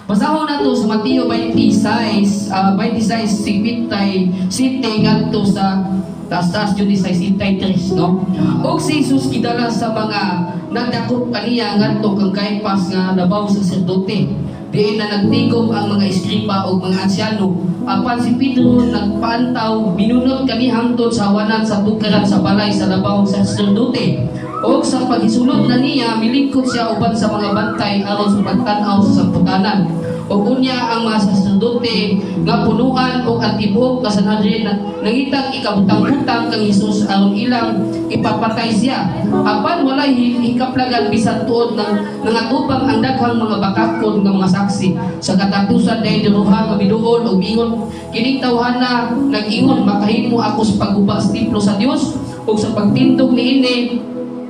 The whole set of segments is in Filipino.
Basahon na to sa Mateo 26, 26, sitay ngadto sa taas-taas yun sa 63, no? O si Jesus kidala sa mga nagdakop kaniya ngadto kang Caiphas nga labaw sa sacerdote. Diin na nagtigom ang mga eskriba o mga ansyano. Apan si Pedro nagpaantaw, binunot kani hangtod sa awanan sa tukaran sa balay sa labaw sa sacerdote. O sa paghisulod na niya, milingkod siya uban sa mga bantay aron sa pagtanaw sa samputanan. O unya ang mga sacerdote nga punuan o ang tibuok na Sanhedrin nangitang ikabutang-butang kang Jesus aron ilang ipapatay siya. Apan walay hikaplagan bisan tuod ng nangatubang ang daghang mga bakakon nga mga saksi. Sa katatusan dahil diruha nga biduol o ingon kining tawhana nag-ingon makahimo ako sa pagguba sa templo sa Dios o sa pagtindog niini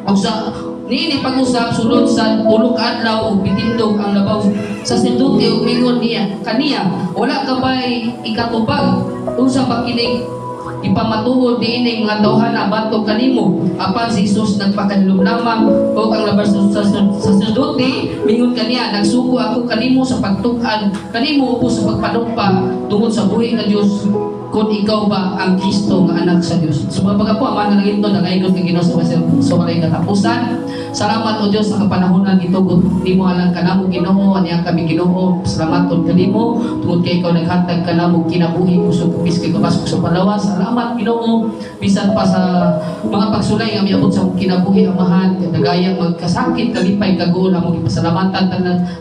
o sa niini pag-usap sulod sa ulok adlaw o bitindog ang labaw sa sacerdote o mingon niya kaniya wala ka ba'y ikatubag usa ba kining ipamatuod diining mga tawhana batok kanimo. Apan si Jesus nagpakanlom lamang o ang labas sa sacerdote mingon kaniya nagsuko ako kanimo sa pagtukan kanimo upo sa pagpanumpa tungod sa buhi nga Dios kung ikaw ba ang Kristo nga anak sa Dios. So mga po, aman na lang ito, nangaygot ng Ginoo sa walay katapusan. Salamat o Diyos sa kapanahonan ito, kung di mo alang kanamo Ginoo, aniya kami Ginoo, salamat o kanimo, tungod kay ikaw naghatag kanamo kinabuhi, kusog kupis kay kapasok sa palawas. Salamat Ginoo, bisan pa sa mga pagsulay nga miabot sa kinabuhi amahan, nagayang magkasakit, kalipay, kagoon, among ipasalamatan,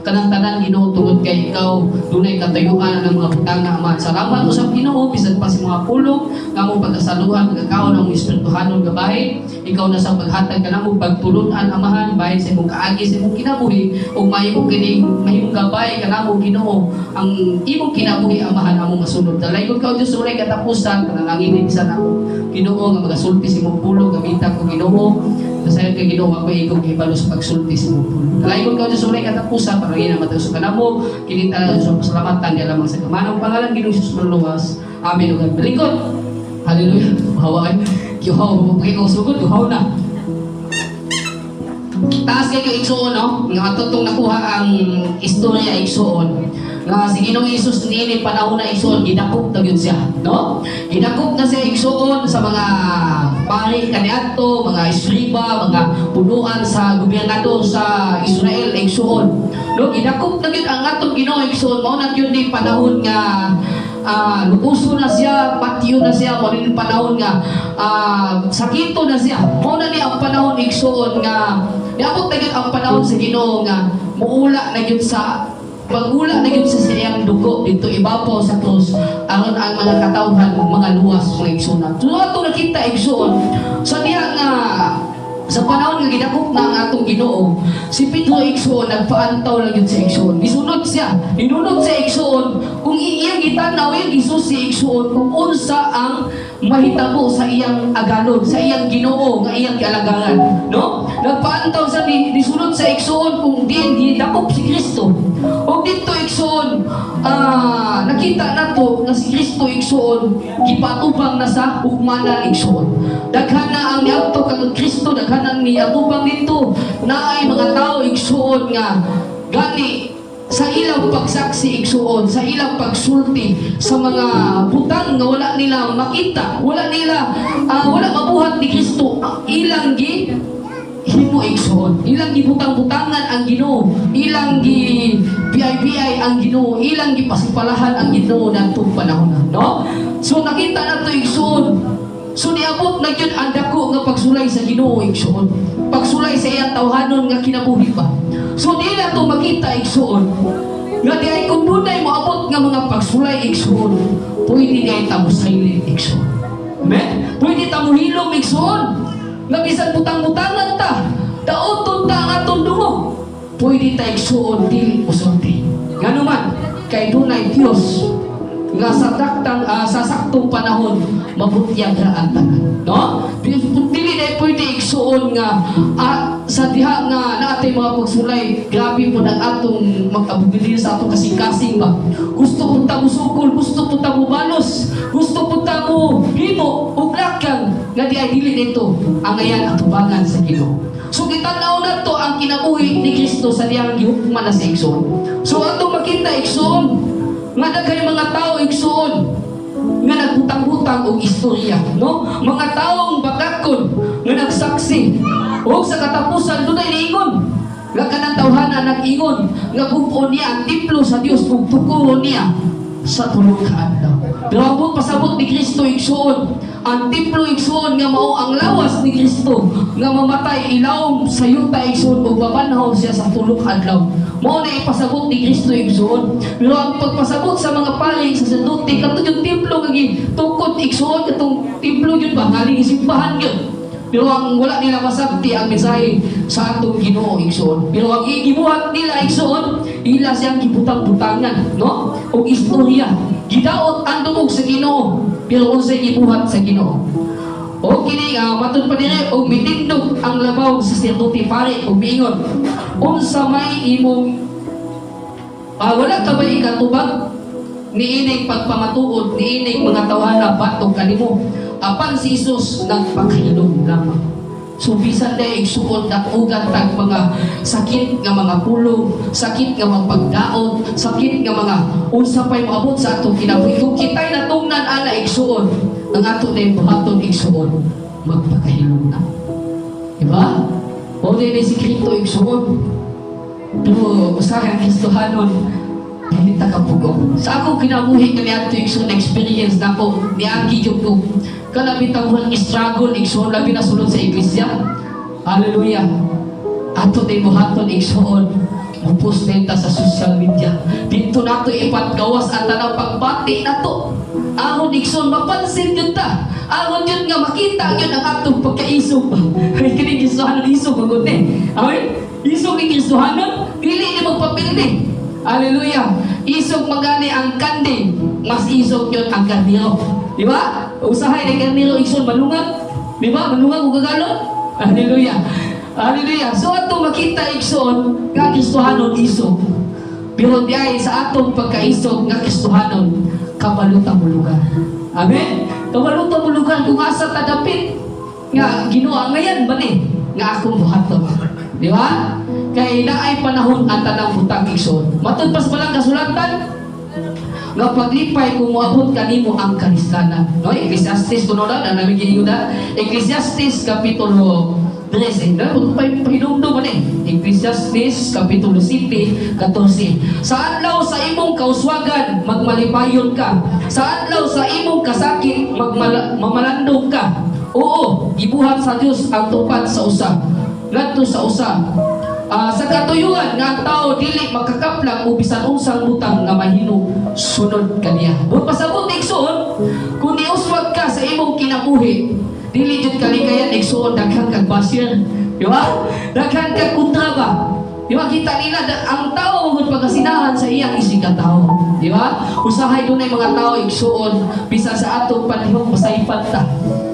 kanang-tanan Ginoo, tungod kay ikaw, dunay katayuan ng mga butang na amahan. Salamat o sa Ginoo, bisan pa sa mga pulong nga mong pagkasaluhan pagkakaon ng espirituhanon nga bahay ikaw na sa paghatag ka na mong pagtulunan amahan bahay sa imong kaagi sa imong kinabuhi ug mahimong kining mahimong gabay ka na mong Ginoo ang imong kinabuhi amahan among masunod dalaygon ka o Dios sa walay katapusan panalangin sa nako Ginoo nga magasulti sa imong pulong gamitan ko Ginoo Nasayod kay Ginoo ako ikong ibalo sa pagsulti sa imong pulong dalaygon ka o Dios sa walay katapusan panalangin na matagos ka namo kinita sa pasalamatan niya lamang sa kamanong pangalan Ginoo Jesus maluwas. Amin o God. Malikot. Hallelujah. Hawaan. Kihaw. Pagkay ko sugod. Kihaw na. Taas kayo igsuon, no? Nga tutong nakuha ang istorya igsuon. Nga si Ginoong Isus nini panahon na igsuon, ginakop na yun siya, no? Ginakop na siya igsuon sa mga pari kaniadto, mga eskriba, mga punuan sa gobernador sa Israel igsuon. No, ginakop na yun ang atong Ginoong igsuon. Mao na yun di panahon nga lukuso na siya, patiyo na siya, mo rin panahon nga sakito na siya. Mo na niya ang panahon igsuon nga niabot na yun ang panahon sa Ginoo nga muula na yun sa pag-ula na yun sa siyang dugo dito ibabaw sa krus aron ang mga katawhan mga luwas mga igsuon. So ato nakita igsuon sa diha nga sa panahon nga ginakop na ang atong Ginoo, si Pedro igsuon nagpaantaw lang yun sa igsuon. Gisunod siya, hinunod sa igsuon kung iyang gitanaw yung Jesus si igsuon kung unsa ang mahitabo sa iyang agalon, sa iyang Ginoo nga iyang gialagangan, no? Nagpaantaw sa disunod sa igsuon kung diin gidakop si Kristo. O dito igsuon nakita nato nga si Kristo igsuon gipatubang na sa hukmanan igsuon. Daghan na ang niadto kang Kristo, daghan ang niatubang dito na ay mga tao igsuon nga gani sa ilang pagsaksi igsuon, sa ilang pagsulti sa mga butang nga wala nila makita, wala mabuhat ni Kristo, ang ilang himo igsuon, ilang gibutang-butangan ang Ginoo, ilang BI ang Ginoo, ilang gipasipalahan ang Ginoo natong panahon, no? So nakita nato igsuon. So niabot na yun ang dako nga pagsulay sa Ginoo igsuon. Pagsulay sa iyang tawhanon nga kinabuhi pa. So di na to makita igsuon. Nga di ay kung dunay moabot nga mga pagsulay igsuon, pwede di ay tamo silent igsuon. Amen? Pwede tamo hilom igsuon. Nga bisan butang-butangan ta, daoton ta ang atong dungo. Pwede ta igsuon dili usulti. Nganuman kay dunay Dios nga sa saktong panahon mabutyag ra ang tanan, no? Dili na pwede igsuon nga sa diha nga naatay mga pagsulay grabe po ng atong mag-abugili sa atong kasing-kasing ba. Gusto po ta mo sukol, gusto po ta mo balos, gusto po ta mo himo ug lakang nga di ay dili nito ang ayan atubangan sa Ginoo. So kita naon nato ang kinabuhi ni Kristo sa diyang gihukman na sa igsoon. So atong makita igsoon nga daghay mga tao igsuon nga nagbutang-butang og istorya, no? Mga taong bakakon nga nagsaksi ug sa katapusan dunay niingon nga kanang tawhana nag-ingon nga gub-on niya ang templo sa Dios ug tukuron niya sa tulong ka adlaw. Pero ang pasabot ni Kristo igsuon, ang templo igsuon nga mao ang lawas ni Kristo nga mamatay ilawom sa yuta igsuon ug mabanhaw siya sa tulong adlaw. Mao na ipasabot ni Kristo igsuon. Pero ang pagpasabot sa mga paring sa sacerdote kadto yung templo nga gitukod igsuon katong templo gyud ba galing simbahan gyud. Pero ang wala nila masabti ang mensahe sa atong Ginoo igsuon. Pero ang gibuhat nila igsuon, ila siyang gibutang-butangan, no? O istorya. Gidaot ang dungog sa Ginoo, pero unsay gibuhat sa Ginoo. O kini matud pa dire og mitindog ang labaw sa sacerdote pare og miingon. Unsa may imong wala ka ba ikatubag niining pagpamatuod niining mga tawhana batok kanimo? Apan si Jesus nagpakahilom lamang. So bisan day igsuon at ugat tag mga sakit nga mga pulong, sakit nga mga pagdaot, sakit nga mga unsa pay moabot sa atong kinabuhi. Kung kitay natungnan ana igsuon, ang ato day buhaton igsuon, magpakahilom na. Diba? O day si Kristo igsuon. Pero usahay ang Kristohanon, hindi takapugong. Sa akong kinabuhi kami ato igsuon experience na ko, niagi yung ko. Kalabitang walang struggle, igsuon, labi na sulod sa iglesia. Hallelujah. Ato din buhaton, igsuon, mupos neta sa social media. Dito nato ipatgawas at tanang pagbati nato. Ahon igsuon, mapansin yun ta. Ahon yun nga makita yun ang atong pagkaisog. Ay, kinig Kristohanon, isog magod eh. Ay, isog ni Kristohanon, dili ni magpapildi. Hallelujah. Isog magani ang kanding, mas isog yun ang karniro. Di ba? Usahay ng karniro igsoon malungag. Di ba? Malungag o gagalon. Hallelujah. Hallelujah. So ato makita igsoon nga Kristohanon isog. Pero di ay sa atong pagkaisog nga Kristohanon kabalutan mo lugar. Amen? Kabalutan mo lugar kung asa tadapit nga Ginoo ngayon ba ni nga akong buhaton. Di ba? Kay naay panahon ang tanang butang igsoon. Matud pas palang kasulatan nga paglipay kung moabot kanimo ang kalistanan. No, Ecclesiastes kuno na namin giniuda. Ecclesiastes kapitulo 13. Dapat pahinumdum man eh. Ecclesiastes kapitulo 7, 14. Sa adlaw sa imong kauswagan magmalipayon ka. Sa adlaw sa imong kasakit mamalandong ka. Oo, ibuhat sa Dios ang tupad sa usa. Ngadto sa usa. Sa katuyuan nga ang tao dili makakaplang o bisan unsang butang nga mahino sunod kaniya. Kung pasabot igsuon, kung niuswag ka sa imong kinabuhi, dili jud kaligayan igsuon daghang kag basir. Di ba? Daghang kag kontra ba? Di ba kita nila ang tao magud pagkasinahan sa iyang isig ka tao. Di ba? Usahay dunay mga tao igsuon bisan sa atong panahon pasaypan ta.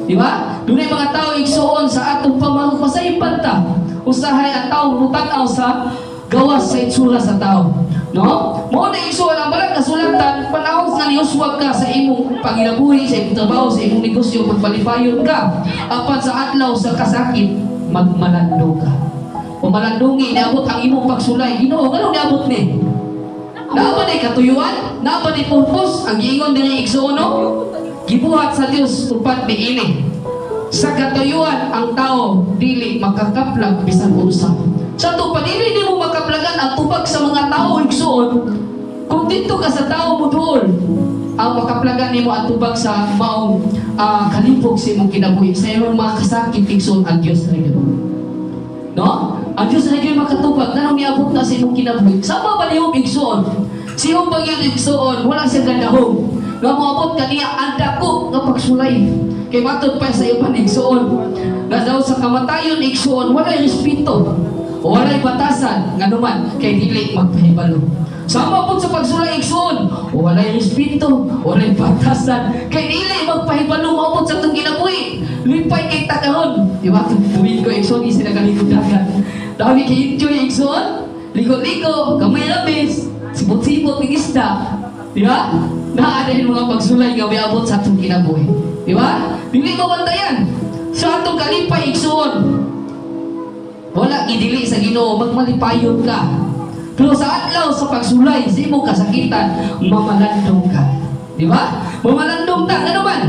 Di ba? Dunay mga tao igsuon sa atong pamahon pasaypan ta. Usahay ang tao mutanaw sa gawas sa itsura sa tao. No? Mo na igsuon ang balang kasulatan panahon nga niuswag ka sa imong panginabuhi, sa imong trabaho, sa imong negosyo, magpalipayon ka. Apan sa adlaw sa kasakit, magmalando ka. O malandungi, naabot ang imong pagsulay. Ginoo, ganun naabot ni? Naabot ni katuyuan? Naabot ni purpose? Ang giingon din igsuon, no? Gibuhat sa Dios tupad ni ini. Sa katuyuan ang tao dili makakaplag bisan unsa. Sa tupad dili di mo makaplagan ang tubag sa mga tao igsuon. Kung dito ka sa tao mo doon, ang makaplagan nimo ang tubag sa maong kalipog sa imong kinabuhi. Sa imong mga kasakit igsuon ang Dios ra gyud. No? Ang Dios ra gyud makatubag nganong miabot na sa imong kinabuhi. Sama ba niyo igsuon? Siyong bagyo igsuon wala siya gandahom. Nga moabot kaniya ang dako nga pagsulay. Kay matod pa sa iban igsuon na daw sa kamatayon igsuon walay respeto o walay batasan nga naman kay dili magpahibalo. Sama po sa pagsulay igsuon walay respeto, walay batasan kay dili magpahibalo maabot sa itong kinabuhi. Lipay kay takaron. Di ba? Tuwid ko igsuon isi nagaligod dagat. Dami kay enjoy igsuon. Ligo-ligo, kamay labis, sibot-sibot ng isda. Di ba? Naadahin mga pagsulay nga may abot sa atong kinabuhi. Di ba? Dili mo bantayan. Sa atong kalipay igsuon. Wala gidili sa Ginoo, magmalipayon ka. Pero sa adlaw sa pagsulay sa imong kasakitan, mamalandong ka. Di ba? Mamalandong ta, ano man?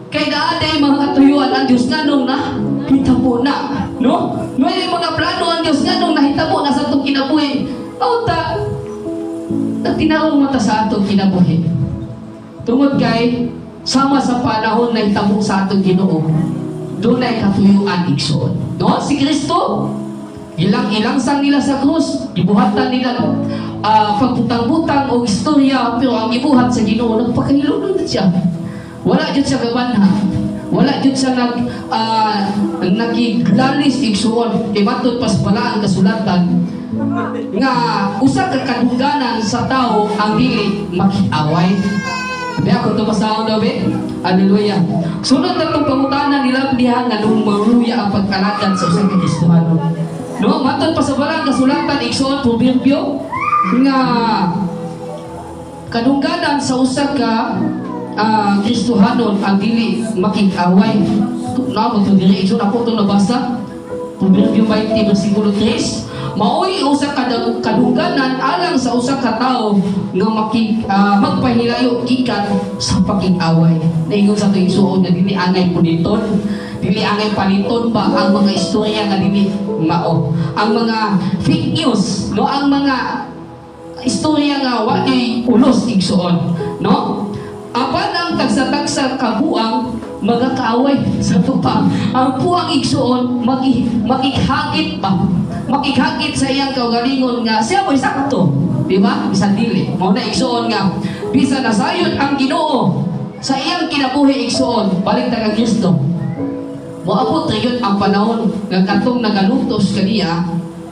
Kay daaday mga katuyuan ang Diyos nga nung nahitabo na. No? May mga plano ang Diyos nga nung nahitabo na sa itong kinabuhi. O ta, tinawag mata sa atong kinabuhi. Tungod kay, sama sa panahon na hitabo sa atong Ginoo, doon ay katuyuan igsoon. No? Si Kristo, ilang sang nila sa krus, gibuhatan nila pagbutang-butang o istorya, pero ang gibuhat sa Ginoo, nagpakahilunod siya. Wala dyan siya gabanha. Wala dyan siya nagiglalis igsuon. Imatod pas pala ang kasulatan nga usa ka kadungganan sa tao ang dili makiaway. Sabi ako ito pasahon daw eh. Hallelujah. Sunod na itong pangutanan nila diha nga nung maruya ang pagkalagan sa usang Kristohano. No, matod pa sa balang kasulatan igsuon proverbio nga kadungganan sa usa ka Kristohanon ang dili makikaway. Namo to diri igsoon ako to nabasa. Proverbio 20 bersikulo 3. Maoy usa ka kadungganan alang sa usa ka tawo nga magpahilayo gikan sa pakig-away. Naingon sa tuig suod nga dili angay puniton, dili angay paliton ba ang mga istorya nga dili mao. Ang mga fake news, no, ang mga istorya nga wa kay ulos igsuon, no? Apan ang tagsa-tagsa kabuang magakaaway sa tupa. Ang puang igsuon makikhagit pa. Makikhagit sa iyang kaugalingon nga siya mo'y sakto. Di ba? Bisan dili. Mao na igsuon nga bisan nasayod ang Ginoo sa iyang kinabuhi igsuon balik ta kang Kristo. Moabot ra gyud ang panahon nga katong nagalutos kaniya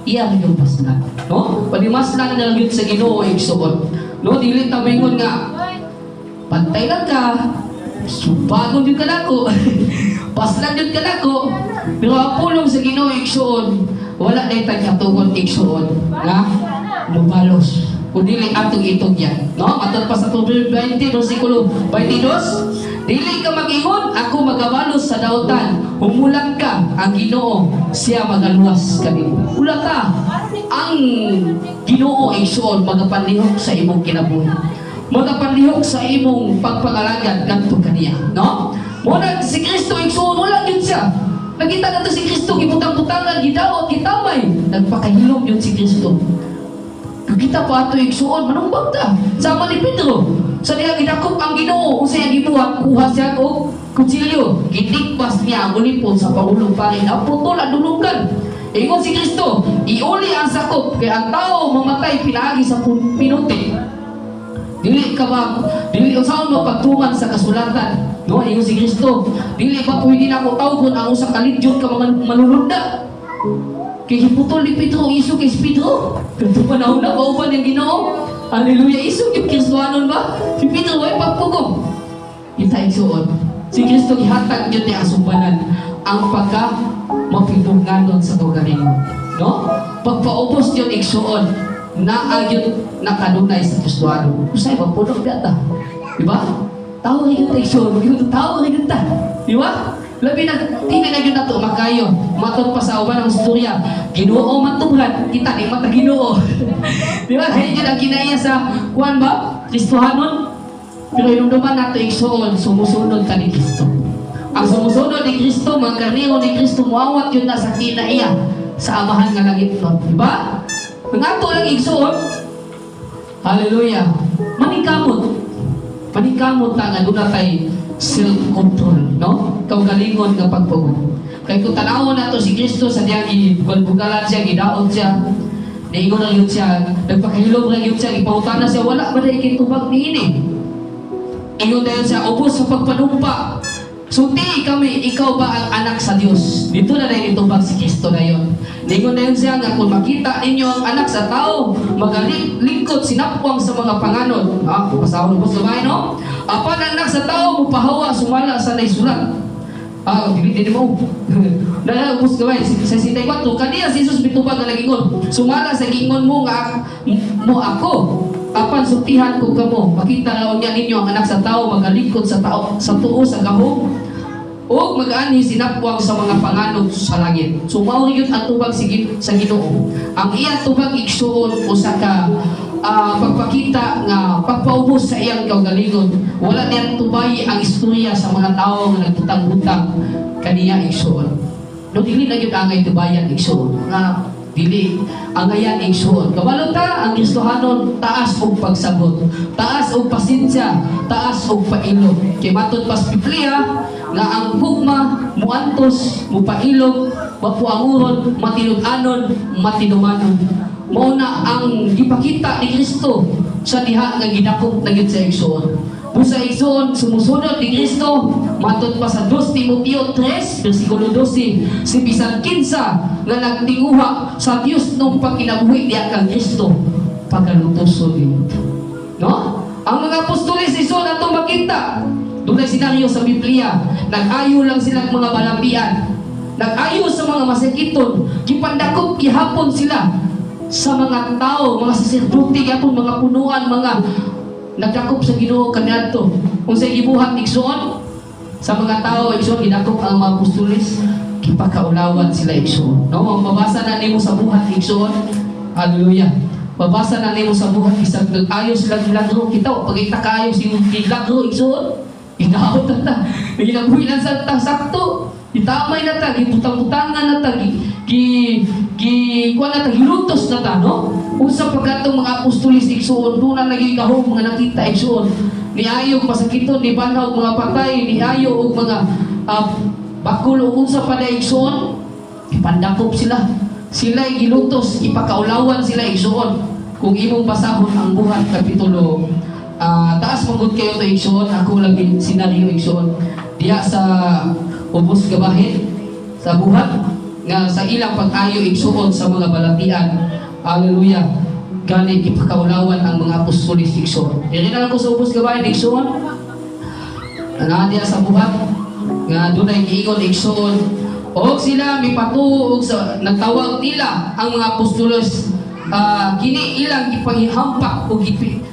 iya gyud maslan. No? Padimaslan na gyud sa Ginoo igsuon. No, dili ta mingon nga pantay lang ka, subagon yun ka nako, paslan yun ka nako, pero ang pulong sa Ginoo igsuon, wala na itang katugon igsuon, nga lumalos, kundili atong itong yan. No? Matod pa sa Proverbio 20, versikulo 22, dili ka mag-ingon, ako magabalos sa dautan, humulang ka, ang Ginoo, siya magaluwas kanimo. Ula ka, ang Ginoo igsuon, magapanlihok sa imong kinabuhi. Magapanlihok sa imong pagpangalagan ngadto kaniya, no? Muna si Kristo igsuon wala gyud siya. Nakita nato si Kristo gibutang-butangan, gidaot, gitamay, nagpakahilom yun si Kristo. Kita pa ato igsuon manumbang ta. Sama ni Pedro, sa diha gidakop ang Ginoo unsay gibuhat, kuha siya og kutsilyo, gitikpas niya ang ulipon sa pangulong pare, naputol ang dulugan. Ingon si Kristo, iuli ang sakop kay ang tao mamatay pinaagi sa pinuti. Dili ka ba, dili usaon mo pagtuman sa kasulatan, no? Ingon si Kristo, dili ba pwede na ako tawgon ang usa ka lidyon ka mga manununda? Kay hiputol ni Pedro, iso kay Pedro. Kanto panahon na kauban ng Ginoo. Hallelujah, iso kay Kristohanon ba? Si Pedro ay pagpugong. Kita igsuon. Si Kristo gihatag gyud ni asumbanan ang pagka mapidunganon sa kaugalingon, no? Pagpaubos yun igsuon na agyon nakadunay sa Kristohano. Usay ba puno gata? Di ba? Tawo rin yung teksyon, tawo rin yung ta. Di ba? Labi na, hindi na yun na ito makayo. Matod pa sa uban ng istorya. Ginoo matubhan, kita ni mata Ginoo. Di ba? Kaya yun ang kinaya sa kuwan ba? Kristohanon. Pero yung naman nato igsoon, sumusunod ka ni Kristo. Ang sumusunod ni Kristo, magkariro ni Kristo, muawat yun na sa kinaiya sa amahan nga langit nun. Di ba? Nangato lang igsuon. Hallelujah. Manikamot. Manikamot na nga doon natay self-control, no? Kaugalingon nga pagpugong. Kaya kung tanawon na to si Kristo sa diyang ibulbugalan siya, gidaot siya, naingon na yun siya, nagpakahilom na yun siya, ipahutan na siya, wala ba na ikitubag ni ini? Ingon na yun siya, ubos sa pagpanumpa. Sunti kami, ikaw ba ang anak sa Diyos? Dito na rin itubag si Kristo na yun. Ningon na yun siya nga, kung makita ninyo ang anak sa tao, magalingkod, sinapwang sa mga panganon. Pasahon mo sa bahay, no? Apan ang anak sa tao, mupahawa, sumala sa naisulat. Hindi mo. Nalagos gawin, sa 64, kaniya si Jesus bitubag na nagingon. Sumala sa gingon mo nga, mo ako. Apan sutihan ko kamo, makita laon niya ninyo ang anak sa tao, magalingkod sa tao, sa tuo, sa gahong. o mag-ani sinapwang sa mga panganog sa langit. So mao gyud ang tubag sa Ginoo. Ang iyang tubag igsuon usa ka pagpakita nga pagpaubos sa iyang kaugalingon. Wala niyang tubay ang istorya sa mga tao nga nagtutang-utang kaniya igsuon. No dili na gyud angay tubayan igsuon nga dili angayan igsuon. Kabalo ta ang Kristohanon taas og pagsabot, taas og pasensya, taas og pailog. Kay matud pas Biblia nga ang hugma muantos, mupailog, mapuanguron, matinud-anon, matinumanon. Mao na ang gipakita ni Kristo sa diha nga gidakop na gyud sa igsoon. Busa igsoon sumusunod ni Kristo matud pa sa 2 Timoteo 3 bersikulo 12 si bisan kinsa nga nagtinguha sa Dios nung pagkinabuhi diha kang Kristo pagalutoson niya. No? Ang mga apostoles igsoon ato makita dunay senaryo sa Biblia, nag-ayo lang silang mga balambian, nag-ayo sa mga masakiton, gipandakop gihapon sila sa mga tao, mga saserdote, gapon mga punuan, mga nagdakop sa Ginoo kaniadto. Kung sa gibuhat igsoon sa mga tao igsoon gidakop ang mga apostoles, gipakaulawan sila igsoon. No, mabasa na nimo sa buhat igsoon. Hallelujah. Mabasa na nimo sa buhat isang nag-ayo sila gilagro kita pagita kayo si gilagro igsoon. Inaot na ta, ginagbuhilan sa sakto, itamay na ta, gibutang-butangan na ta, kuha na ta, gilutos na ta, no? Usap pagkatong mga apostolis igsoon, doon na naging kahong mga nakita igsoon, niayo masakiton, ni banaw mga patay, niayo o mga bakul o unsa pa na igsoon, ipandakop sila, sila'y gilutos, ipakaulawan sila igsoon. Kung imong basahon ang buhat kapitulo taas manggut kayo to igsoon, ako lang sinaryo igsoon diya sa ubos gabahin sa buhat nga sa ilang pag-ayo igsoon sa mga balatian. Hallelujah. Gani ipakaulawan ang mga apostolis igsoon. Dili na ako sa ubos gabahin igsoon ana diya sa buhat nga dunay giingon igsoon o sila mipatuog sa nagtawag nila ang mga apostolos kini ilang ipanghampak o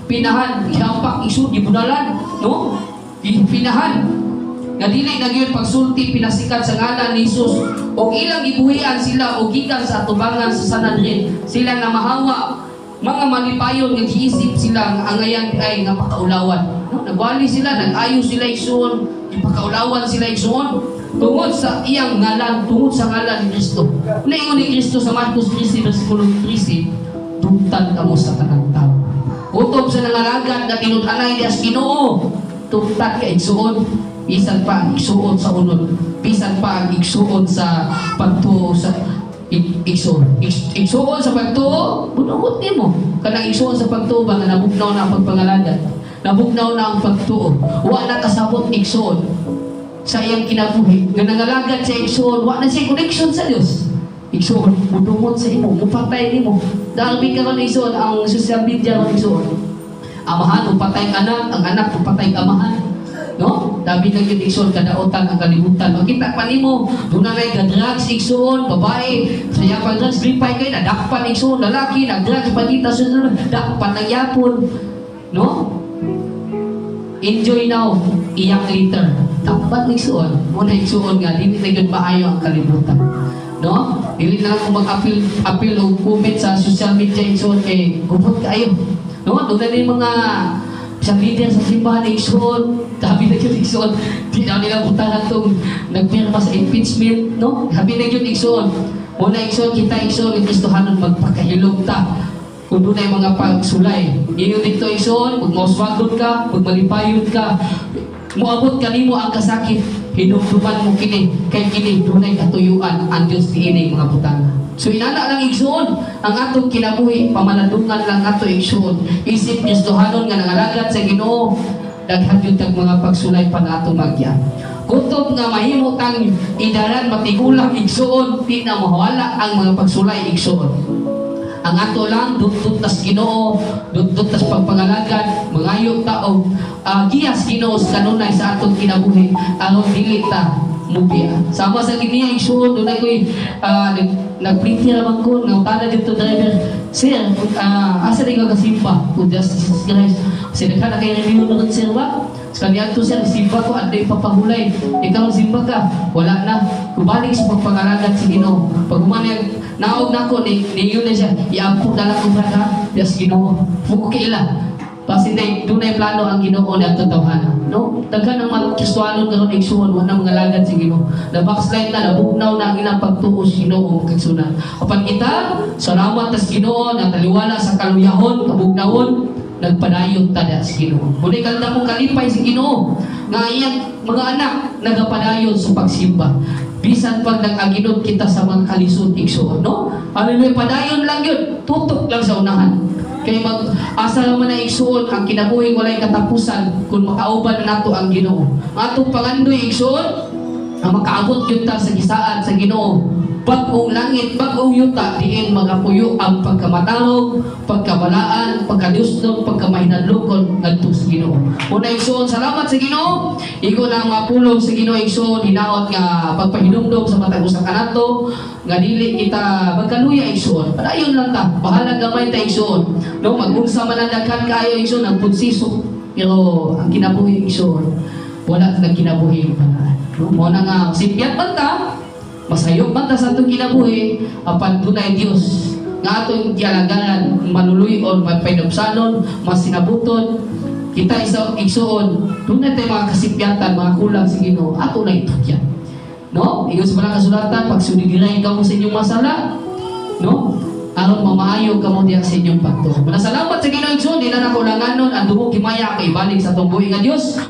pinahan, ihampak isud gibudalan, no? Pinahan nga dili na gyud pagsulti pinasikat sa ngalan ni Jesus o ilang gibuhian sila o gikan sa atubangan sa Sanhedrin. Sila na mahawa mga malipayon nga giisip sila nga angayan ay nga pakaulawan, no? Nagwali sila, nag-ayo sila igsoon, ipakaulawan sila igsoon tungod sa iyang ngalan, tungod sa ngalan ni Kristo. Naingon ni Kristo sa Marcos 13 bersikulo 13, tungtad kamo sa tanang tao. Utob sa nangalagad na tinud-anay dias Ginoo, tungtad ka igsuon, bisan pa ang igsuon sa unod, bisan pa ang igsuon sa pagtuo sa igsuon. Igsuon sa pagtuo, bunungot nimo. Kanang igsuon sa pagtuo ba nga nabugnaw na ang pagpangalagad, nabugnaw na ang pagtuo, wa na kasabot igsuon sa iyang kinabuhi. Nga nangalagad sa igsuon, wa na siya connection sa Dios. Igsuon, mudumot sa imo, mupatay nimo. Dahil karon igsuon ang social media ron igsuon. Amahan upatay anak, ang anak upatay amahan. No? Dabi na gyud igsuon kadaotan ang kalibutan. Makita pa nimo, dunay drugs igsuon, babae, saya pa drugs, lipay kay nadakpan igsuon, lalaki nagdrugs pagita sunod, dakpan ng yapon. No? Enjoy now, iyak later. Dapat igsuon, mo na igsuon nga dili na gyud maayo ang kalibutan. No? Dili na lang kung mag-appeal o comment sa social media igsoon kay gubot kayo. No? Doon na rin mga isang leader sa simbahan igsoon, sabi na yun igsoon, di na nila butahan itong nagpirma sa impeachment, no? Sabi na yun igsoon. Muna igsoon, kita igsoon, yung Kristohanon magpakahilog ta. Kung doon ay mga pagsulay. Iyon dito igsoon, pag mauswagod ka, pag malipayod ka, muabot kanimo ang kasakit, hinumduman mo kini, kay kini dunay katuyuan ang Dios diini mga butana. So inana lang igsoon ang atong kinabuhi, pamaladungan lang ato igsoon. Isip Kristohanon nga nangalagad sa Ginoo, daghan gyud tag mga pagsulay pa nato magya. Kutob nga mahimo tang idaran matigulang igsoon, di na mawala ang mga pagsulay igsoon. Ang ato lang, dudot tas Ginoo, dudot tas pagpangalagad, mangayo ta og giyas Ginoo sa kanunay sa atong kinabuhi, aron dili ta movie. Sama sa kiniya igsuon doon ay koy nagprinti naman ko ng tala dito driver. Sir, asa rin ka kasimpa? Kung Jesus Christ. Kasi nagkana kayo review na rin sir ba? Sa kanya to sir, simpa ko at di papahulay. Ikaw simpa ka, wala na. Kubalik sa pagpangalagat si Ginoo. Pag umanag, naog na ko, ninyo na siya, iampo na lang ko brada, yes Ginoo. Muko kaila. Kasi doon ay plano ang Ginoo na totoohanan. No? Daghan ang mga Kristohanon karon igsuon wala mga lagad si Ginoo. Na backslide na nabugnaw na ang ilang pagtuos Ginoo kagsunan. Apan kita salamat tas Ginoo na taliwala sa kaluyahon kabugnawon nagpadayon tada si Ginoo. Muli kalda mong kalipay si Ginoo nga iyang mga anak nagapadayon sa pagsimba. Bisan pag nag-aginod kita sa mga kalisod igsuon, no? Hallelujah, padayon lang yun. Tutok lang sa unahan. Kaya mag-asa naman na igsuon ang kinabuhi walay katapusan kung makauban na nato ang Ginoo. Atong pangandoy igsuon ang makaabot yun ta sa gisaan sa Ginoo. Bagong langit, bagong yuta, diin magapuyo ang pagkamatarog, pagkabalaan, pagkadusnog, pagkamahinadlokon ngadto sa Ginoo. Una igsuon, salamat sa Ginoo. Igo lang mapulong sa Ginoo igsuon, hinaot nga pagpahinumdom sa matag usa kanato, nga dili kita magkaluya igsuon. Padayon lang ta, bahala gamay ta igsuon. No, mag-unsa man ang daghan kaayo igsuon ang punsisok. Pero ang kinabuhi igsuon, wala na kinabuhi pa. No, mo na nga simpiat man ta. Masayok man ta sa itong kinabuhi, apan dunay Diyos nga atong gialagaran, manuluyon, mapinupsanon, masinabuton, kita isa igsuon, dunay tayo mga kasipyatan, mga kulang sa Ginoo, ato na ito yan. No? Iyon sa mga kasulatan, pag sunigiray ka mo sa inyong masala, no? Aron mamaayo ka mo diya sa inyong pagto. Manasalamat sa Ginoo igsuon, di na nakulanganon, ang dumo kimaya kay balik sa itong buhi nga Diyos.